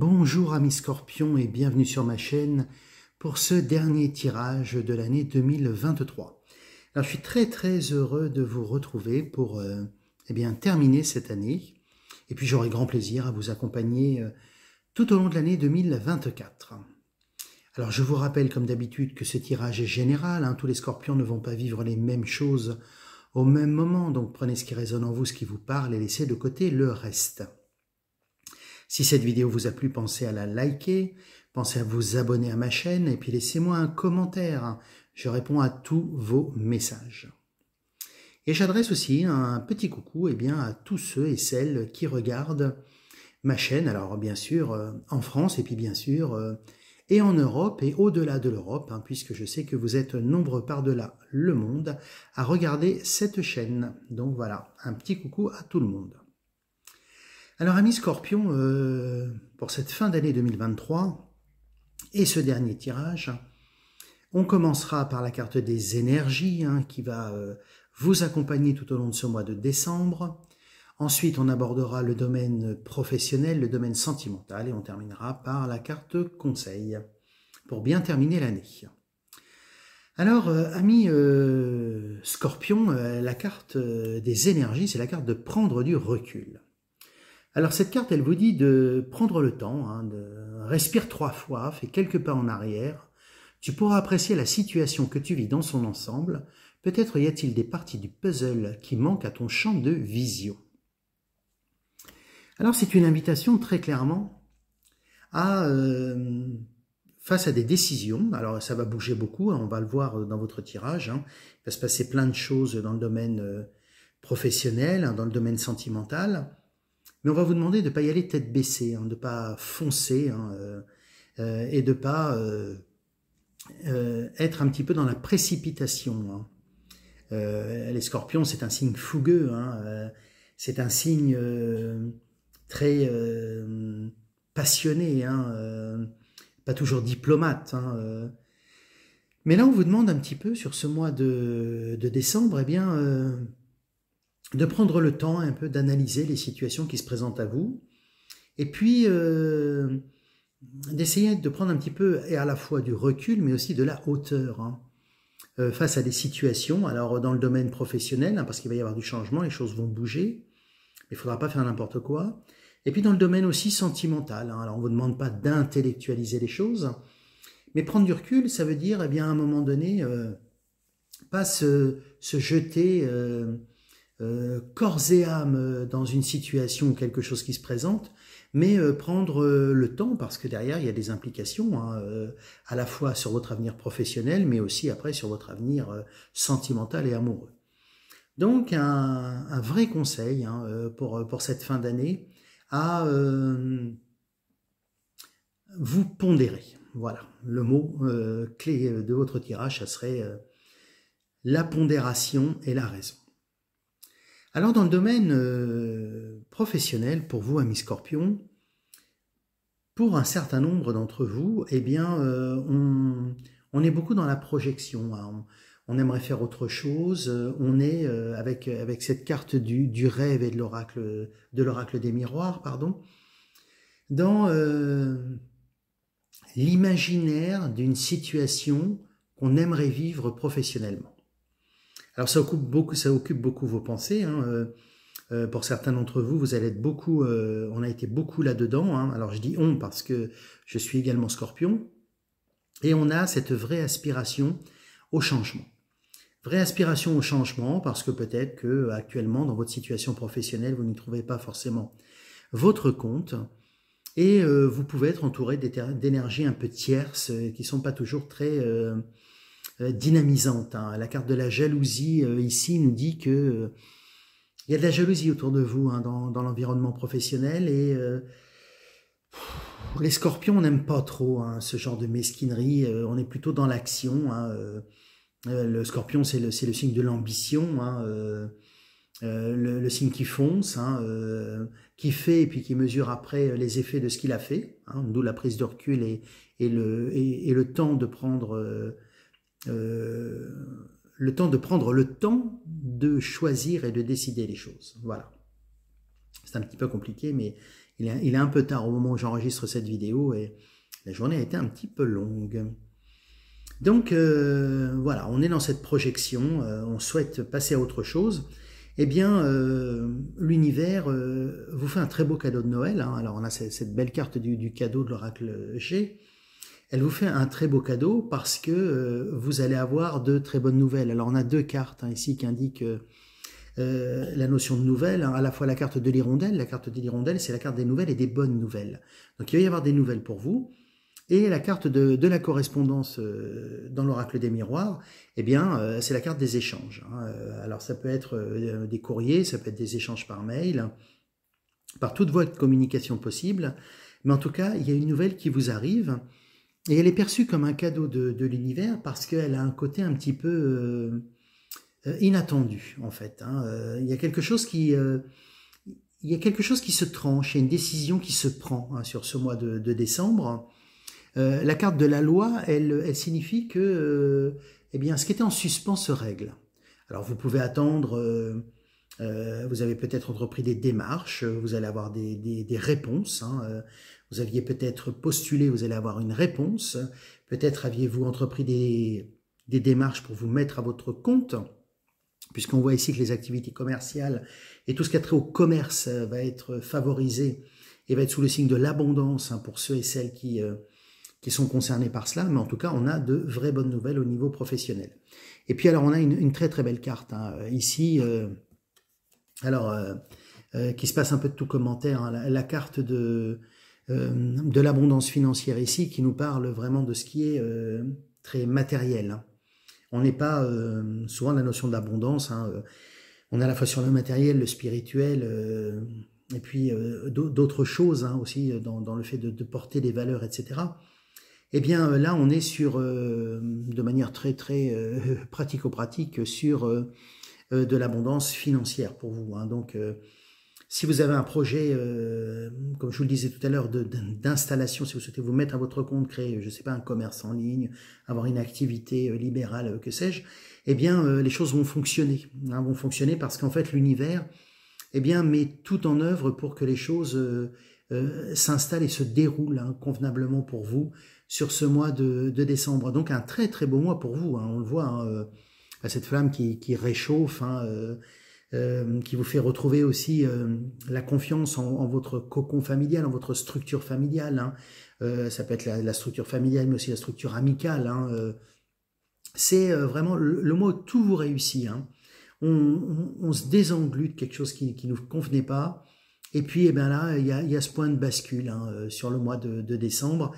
Bonjour amis Scorpions et bienvenue sur ma chaîne pour ce dernier tirage de l'année 2023. Alors je suis très heureux de vous retrouver pour terminer cette année et puis j'aurai grand plaisir à vous accompagner tout au long de l'année 2024. Alors je vous rappelle comme d'habitude que ce tirage est général, tous les Scorpions ne vont pas vivre les mêmes choses au même moment, donc prenez ce qui résonne en vous, ce qui vous parle et laissez de côté le reste. Si cette vidéo vous a plu, pensez à la liker, pensez à vous abonner à ma chaîne et puis laissez-moi un commentaire. Je réponds à tous vos messages. Et j'adresse aussi un petit coucou à tous ceux et celles qui regardent ma chaîne. Alors bien sûr en France et puis bien sûr et en Europe et au-delà de l'Europe, puisque je sais que vous êtes nombreux par-delà le monde à regarder cette chaîne. Donc voilà, un petit coucou à tout le monde. Alors amis Scorpions, pour cette fin d'année 2023 et ce dernier tirage, on commencera par la carte des énergies qui va vous accompagner tout au long de ce mois de décembre. Ensuite, on abordera le domaine professionnel, le domaine sentimental et on terminera par la carte conseil pour bien terminer l'année. Alors, amis Scorpions, la carte des énergies, c'est la carte de prendre du recul. Alors cette carte, elle vous dit de prendre le temps, de respirer 3 fois, fais quelques pas en arrière. Tu pourras apprécier la situation que tu vis dans son ensemble. Peut-être y a-t-il des parties du puzzle qui manquent à ton champ de vision. Alors c'est une invitation très clairement à, face à des décisions, alors ça va bouger beaucoup, on va le voir dans votre tirage, il va se passer plein de choses dans le domaine professionnel, dans le domaine sentimental. Mais on va vous demander de ne pas y aller tête baissée, de ne pas foncer et de ne pas être un petit peu dans la précipitation. Les Scorpions, c'est un signe fougueux, c'est un signe très passionné, pas toujours diplomate. Mais là, on vous demande un petit peu sur ce mois de décembre, de prendre le temps un peu d'analyser les situations qui se présentent à vous et puis d'essayer de prendre un petit peu et à la fois du recul mais aussi de la hauteur face à des situations. Alors dans le domaine professionnel, parce qu'il va y avoir du changement, les choses vont bouger, il ne faudra pas faire n'importe quoi. Et puis dans le domaine aussi sentimental, alors on ne vous demande pas d'intellectualiser les choses, mais prendre du recul, ça veut dire à un moment donné, pas se jeter corps et âme dans une situation ou quelque chose qui se présente, mais prendre le temps, parce que derrière il y a des implications à la fois sur votre avenir professionnel, mais aussi après sur votre avenir sentimental et amoureux. Donc un vrai conseil pour cette fin d'année, à vous pondérer. Voilà, le mot clé de votre tirage, ça serait la pondération et la raison. Alors dans le domaine professionnel, pour vous amis Scorpions, pour un certain nombre d'entre vous, on est beaucoup dans la projection. On aimerait faire autre chose. On est avec cette carte du rêve et de l'oracle des miroirs, dans l'imaginaire d'une situation qu'on aimerait vivre professionnellement. Alors ça occupe beaucoup vos pensées. Pour certains d'entre vous, vous allez être beaucoup, on a été beaucoup là-dedans. Alors je dis on parce que je suis également Scorpion. Et on a cette vraie aspiration au changement. Vraie aspiration au changement parce que peut-être que actuellement dans votre situation professionnelle, vous n'y trouvez pas forcément votre compte. Et vous pouvez être entouré d'énergies un peu tierces qui ne sont pas toujours très dynamisante. La carte de la jalousie ici nous dit que il y a de la jalousie autour de vous dans l'environnement professionnel et les Scorpions n'aiment pas trop ce genre de mesquinerie. On est plutôt dans l'action. Le Scorpion c'est le signe de l'ambition, le signe qui fonce, qui fait et puis qui mesure après les effets de ce qu'il a fait. D'où la prise de recul et le temps de prendre le temps de choisir et de décider les choses. Voilà. C'est un petit peu compliqué, mais il est un peu tard au moment où j'enregistre cette vidéo et la journée a été un petit peu longue. Donc voilà, on est dans cette projection, on souhaite passer à autre chose. Eh bien, l'univers vous fait un très beau cadeau de Noël. Hein. Alors on a cette belle carte du cadeau de l'oracle G. Elle vous fait un très beau cadeau parce que vous allez avoir de très bonnes nouvelles. Alors on a deux cartes ici qui indiquent la notion de nouvelles, hein, à la fois la carte de l'hirondelle. La carte de l'hirondelle, c'est la carte des nouvelles et des bonnes nouvelles. Donc il va y avoir des nouvelles pour vous. Et la carte de la correspondance dans l'oracle des miroirs, eh bien, c'est la carte des échanges. Hein. Alors ça peut être des courriers, ça peut être des échanges par mail, par toute voie de communication possible. Mais en tout cas, il y a une nouvelle qui vous arrive. Et elle est perçue comme un cadeau de l'univers parce qu'elle a un côté un petit peu inattendu, en fait. Hein. Il y a quelque chose qui se tranche, il y a une décision qui se prend hein, sur ce mois de décembre. La carte de la loi, elle signifie que eh bien, ce qui était en suspens se règle. Alors vous pouvez attendre, vous avez peut-être entrepris des démarches, vous allez avoir des réponses. Hein, vous aviez peut-être postulé, vous allez avoir une réponse. Peut-être aviez-vous entrepris des démarches pour vous mettre à votre compte, puisqu'on voit ici que les activités commerciales et tout ce qui a trait au commerce va être favorisé et va être sous le signe de l'abondance hein, pour ceux et celles qui sont concernés par cela, mais en tout cas, on a de vraies bonnes nouvelles au niveau professionnel. Et puis, alors, on a une très très belle carte, hein, ici, qui se passe un peu de tout commentaire, hein, la carte de l'abondance financière ici, qui nous parle vraiment de ce qui est très matériel. Hein. On n'est pas, souvent la notion d'abondance, hein, on est à la fois sur le matériel, le spirituel, et puis d'autres choses hein, aussi dans le fait de porter des valeurs, etc. Eh bien là, on est sur, de manière très très pratico-pratique, sur de l'abondance financière pour vous. Hein. Donc, si vous avez un projet, comme je vous le disais tout à l'heure, d'installation, si vous souhaitez vous mettre à votre compte, créer, je ne sais pas, un commerce en ligne, avoir une activité libérale, que sais-je, eh bien, les choses vont fonctionner. Hein, vont fonctionner parce qu'en fait, l'univers, eh bien, met tout en œuvre pour que les choses s'installent et se déroulent hein, convenablement pour vous sur ce mois de décembre. Donc un très très beau mois pour vous, hein, on le voit, hein, cette flamme qui réchauffe, hein, qui vous fait retrouver aussi la confiance en votre cocon familial, en votre structure familiale. Hein. Ça peut être la structure familiale, mais aussi la structure amicale. Hein. C'est vraiment le mois où tout vous réussit. Hein. On se désenglue de quelque chose qui ne nous convenait pas. Et puis, eh bien là, il y a ce point de bascule hein, sur le mois de décembre.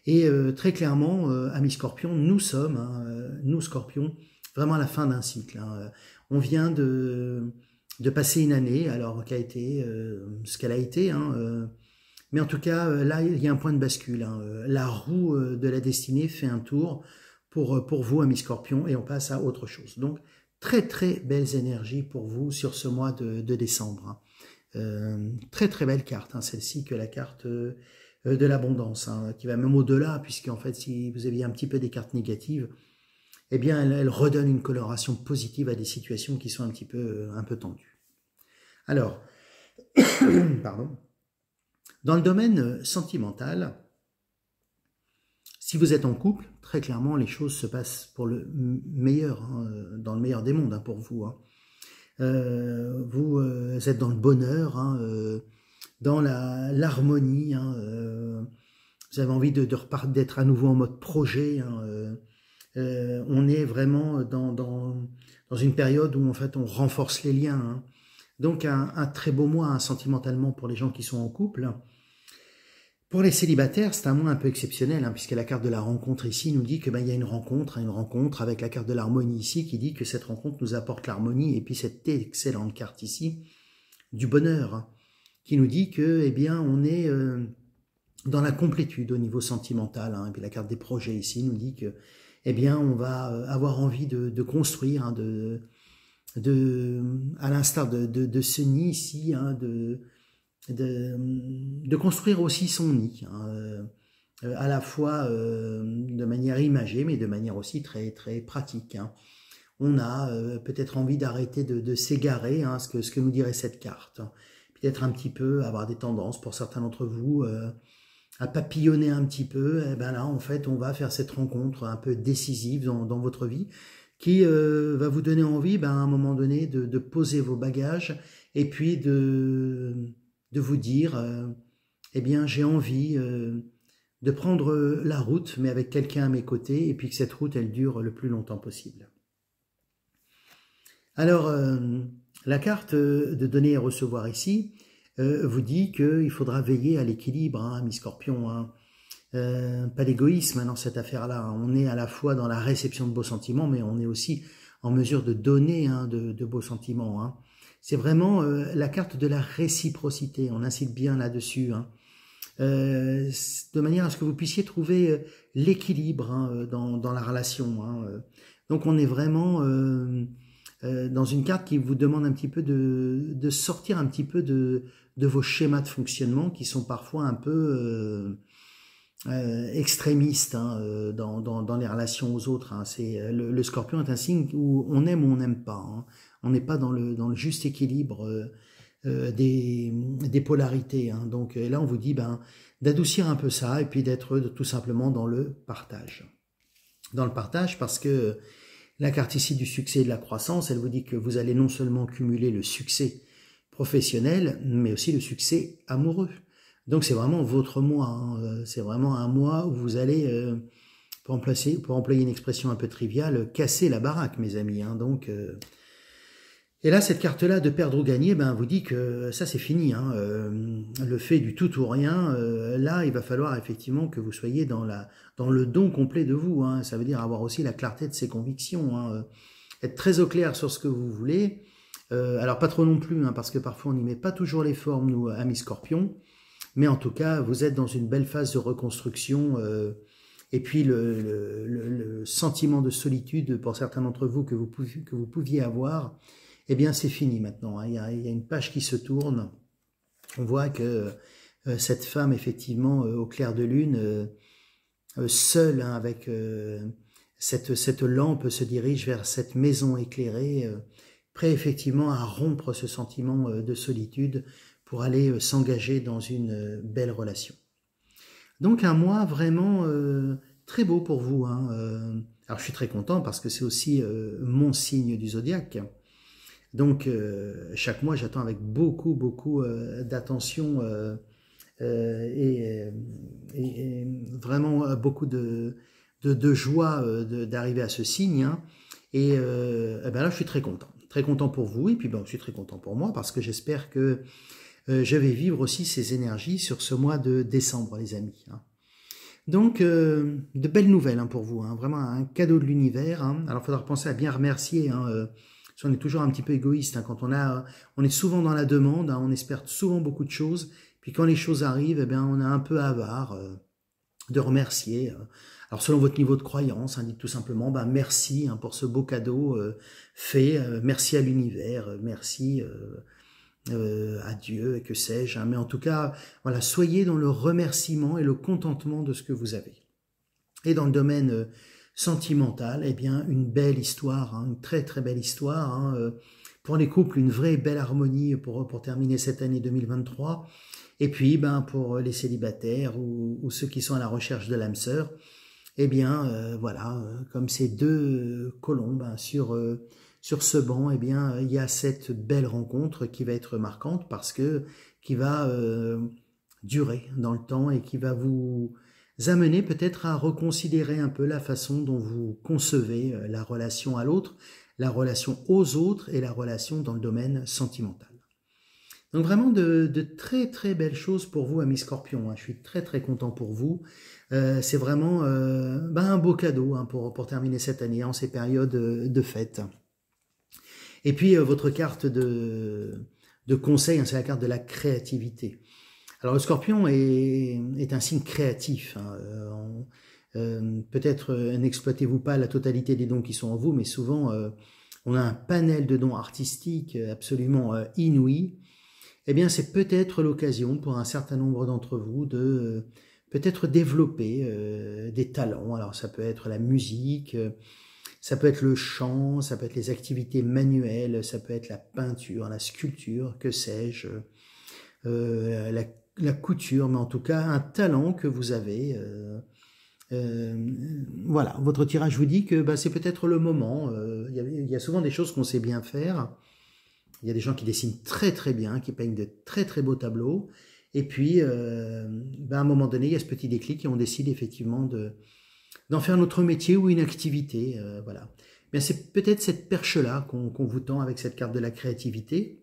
Et très clairement, amis Scorpions, nous sommes, hein, nous Scorpions, vraiment à la fin d'un cycle. Hein. On vient de passer une année, alors qui a été ce qu'elle a été. Hein, mais en tout cas, là, il y a un point de bascule. Hein. La roue de la destinée fait un tour pour vous, amis Scorpions, et on passe à autre chose. Donc, très très belles énergies pour vous sur ce mois de décembre. Hein. Très très belle carte, hein, celle-ci que la carte de l'abondance, hein, qui va même au-delà, puisqu'en fait, si vous aviez un petit peu des cartes négatives, eh bien, elle redonne une coloration positive à des situations qui sont un peu tendues. Alors, pardon. Dans le domaine sentimental, si vous êtes en couple, très clairement, les choses se passent pour le meilleur, hein, dans le meilleur des mondes hein, pour vous. Hein. Vous êtes dans le bonheur, hein, dans l'harmonie. Hein, vous avez envie d'être à nouveau en mode projet. Hein, on est vraiment dans une période où en fait on renforce les liens. Hein. Donc un très beau mois hein, sentimentalement pour les gens qui sont en couple. Pour les célibataires, c'est un mois un peu exceptionnel, hein, puisque la carte de la rencontre ici nous dit que il y a une rencontre avec la carte de l'harmonie ici, qui dit que cette rencontre nous apporte l'harmonie, et puis cette excellente carte ici, du bonheur, hein, qui nous dit que, eh bien, on est dans la complétude au niveau sentimental, hein, et puis la carte des projets ici nous dit que, eh bien, on va avoir envie de construire, hein, à l'instar de ce nid ici, hein, de construire aussi son nid, hein, à la fois de manière imagée, mais de manière aussi très très pratique. Hein. On a peut-être envie d'arrêter de s'égarer, hein, ce que nous dirait cette carte. Puis peut-être un petit peu, avoir des tendances pour certains d'entre vous, à papillonner un petit peu, et ben là, en fait, on va faire cette rencontre un peu décisive dans votre vie qui va vous donner envie, ben, à un moment donné, de poser vos bagages et puis de vous dire, eh bien, j'ai envie de prendre la route, mais avec quelqu'un à mes côtés, et puis que cette route, elle dure le plus longtemps possible. Alors, la carte de donner et recevoir ici vous dit qu'il faudra veiller à l'équilibre, hein, mi-scorpion, hein. Pas d'égoïsme hein, dans cette affaire-là. On est à la fois dans la réception de beaux sentiments, mais on est aussi en mesure de donner hein, de beaux sentiments. Hein. C'est vraiment la carte de la réciprocité, on incite bien là-dessus. Hein. De manière à ce que vous puissiez trouver l'équilibre hein, dans la relation. Hein. Donc on est vraiment dans une carte qui vous demande un petit peu de sortir un petit peu de vos schémas de fonctionnement qui sont parfois un peu extrémistes hein, dans les relations aux autres. Hein. Le scorpion est un signe où on aime ou on n'aime pas. Hein. On n'est pas dans le juste équilibre des polarités. Hein. Donc là, on vous dit d'adoucir un peu ça et puis d'être tout simplement dans le partage. Dans le partage parce que la carte ici du succès et de la croissance, elle vous dit que vous allez non seulement cumuler le succès professionnel, mais aussi le succès amoureux. Donc c'est vraiment votre mois, hein. C'est vraiment un mois où vous allez, pour employer une expression un peu triviale, casser la baraque, mes amis. Hein. Donc, et là, cette carte-là de perdre ou gagner, vous dit que ça c'est fini. Hein. Le fait du tout ou rien, là, il va falloir effectivement que vous soyez dans le don complet de vous. Hein. Ça veut dire avoir aussi la clarté de ses convictions, hein. Être très au clair sur ce que vous voulez. Alors pas trop non plus, hein, parce que parfois on n'y met pas toujours les formes, nous, amis Scorpions. Mais en tout cas, vous êtes dans une belle phase de reconstruction. Et puis le sentiment de solitude pour certains d'entre vous que vous pouviez avoir, eh bien c'est fini maintenant. Hein. Il y a une page qui se tourne. On voit que cette femme, effectivement, au clair de lune, seule, hein, avec cette lampe, se dirige vers cette maison éclairée, prêt effectivement à rompre ce sentiment de solitude pour aller s'engager dans une belle relation. Donc un mois vraiment très beau pour vous. Hein. Alors je suis très content parce que c'est aussi mon signe du zodiaque. Donc chaque mois j'attends avec beaucoup d'attention et vraiment beaucoup de joie d'arriver à ce signe. Hein. Et là je suis très content pour vous et puis je suis très content pour moi parce que j'espère que je vais vivre aussi ces énergies sur ce mois de décembre, les amis. Hein. Donc, de belles nouvelles hein, pour vous, hein, vraiment un cadeau de l'univers. Hein. Alors, il faudra penser à bien remercier. Hein, si on est toujours un petit peu égoïste, hein, quand on est souvent dans la demande, hein, on espère souvent beaucoup de choses. Puis quand les choses arrivent, on est un peu avare de remercier. Alors, selon votre niveau de croyance, dites tout simplement, merci hein, pour ce beau cadeau fait. Merci à l'univers, merci. À Dieu et que sais-je, hein. Mais en tout cas, voilà, soyez dans le remerciement et le contentement de ce que vous avez. Et dans le domaine sentimental, eh bien, une belle histoire, hein, une très très belle histoire. Hein, pour les couples, une vraie belle harmonie pour terminer cette année 2023. Et puis, pour les célibataires ou ceux qui sont à la recherche de l'âme sœur, eh bien, voilà, comme ces deux colombes sur ce banc, eh bien, il y a cette belle rencontre qui va être marquante parce que qui va durer dans le temps et qui va vous amener peut-être à reconsidérer un peu la façon dont vous concevez la relation à l'autre, la relation aux autres et la relation dans le domaine sentimental. Donc vraiment de très très belles choses pour vous, amis Scorpions. Hein. Je suis très très content pour vous. C'est vraiment un beau cadeau hein, pour terminer cette année en ces périodes de fête. Et puis, votre carte de conseil, hein, c'est la carte de la créativité. Alors, le scorpion est un signe créatif. Hein. Peut-être n'exploitez-vous pas la totalité des dons qui sont en vous, mais souvent, on a un panel de dons artistiques absolument inouïs. Eh bien, c'est peut-être l'occasion pour un certain nombre d'entre vous de peut-être développer des talents. Alors, ça peut être la musique, ça peut être le chant, ça peut être les activités manuelles, ça peut être la peinture, la sculpture, que sais-je. la couture, mais en tout cas un talent que vous avez. Voilà, votre tirage vous dit que c'est peut-être le moment. Il y a souvent des choses qu'on sait bien faire. Il y a des gens qui dessinent très très bien, qui peignent de très très beaux tableaux. Et puis, à un moment donné, il y a ce petit déclic et on décide effectivement d'en faire notre métier ou une activité. Voilà. Mais c'est peut-être cette perche-là qu'on vous tend avec cette carte de la créativité.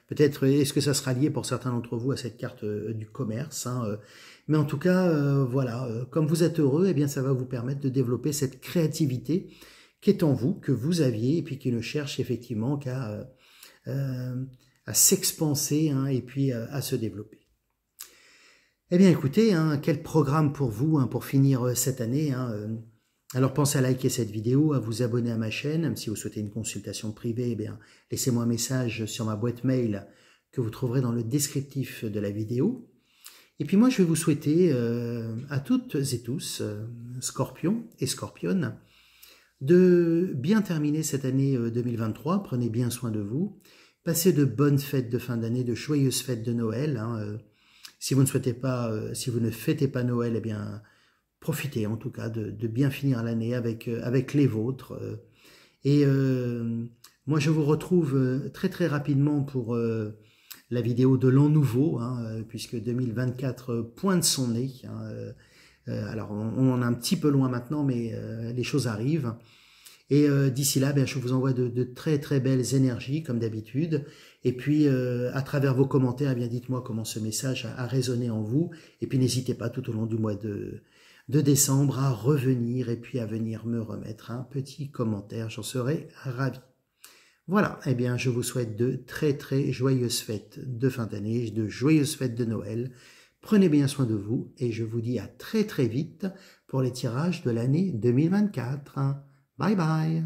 Peut-être, est-ce que ça sera lié pour certains d'entre vous à cette carte du commerce, hein, mais en tout cas, voilà, comme vous êtes heureux, eh bien, ça va vous permettre de développer cette créativité qui est en vous, que vous aviez, et puis qui ne cherche effectivement qu'à s'expanser, hein, et puis à se développer. Eh bien, écoutez, hein, quel programme pour vous, hein, pour finir cette année, hein, alors pensez à liker cette vidéo, à vous abonner à ma chaîne. Si vous souhaitez une consultation privée, eh bien, laissez-moi un message sur ma boîte mail que vous trouverez dans le descriptif de la vidéo. Et puis moi, je vais vous souhaiter à toutes et tous, Scorpions et Scorpionnes, de bien terminer cette année 2023. Prenez bien soin de vous. Passez de bonnes fêtes de fin d'année, de joyeuses fêtes de Noël. Hein. Si vous ne souhaitez pas, si vous ne fêtez pas Noël, eh bien, profitez en tout cas de bien finir l'année avec les vôtres. Moi, je vous retrouve très très rapidement pour la vidéo de l'an nouveau, hein, puisque 2024 pointe son nez. Hein, alors, on en est un petit peu loin maintenant, mais les choses arrivent. Et d'ici là, je vous envoie de très très belles énergies, comme d'habitude. Et puis, à travers vos commentaires, dites-moi comment ce message a résonné en vous. Et puis, n'hésitez pas tout au long du mois de décembre à revenir et puis à venir me remettre un petit commentaire. J'en serai ravi. Voilà, eh bien, je vous souhaite de très très joyeuses fêtes de fin d'année, de joyeuses fêtes de Noël. Prenez bien soin de vous et je vous dis à très très vite pour les tirages de l'année 2024. Bye bye.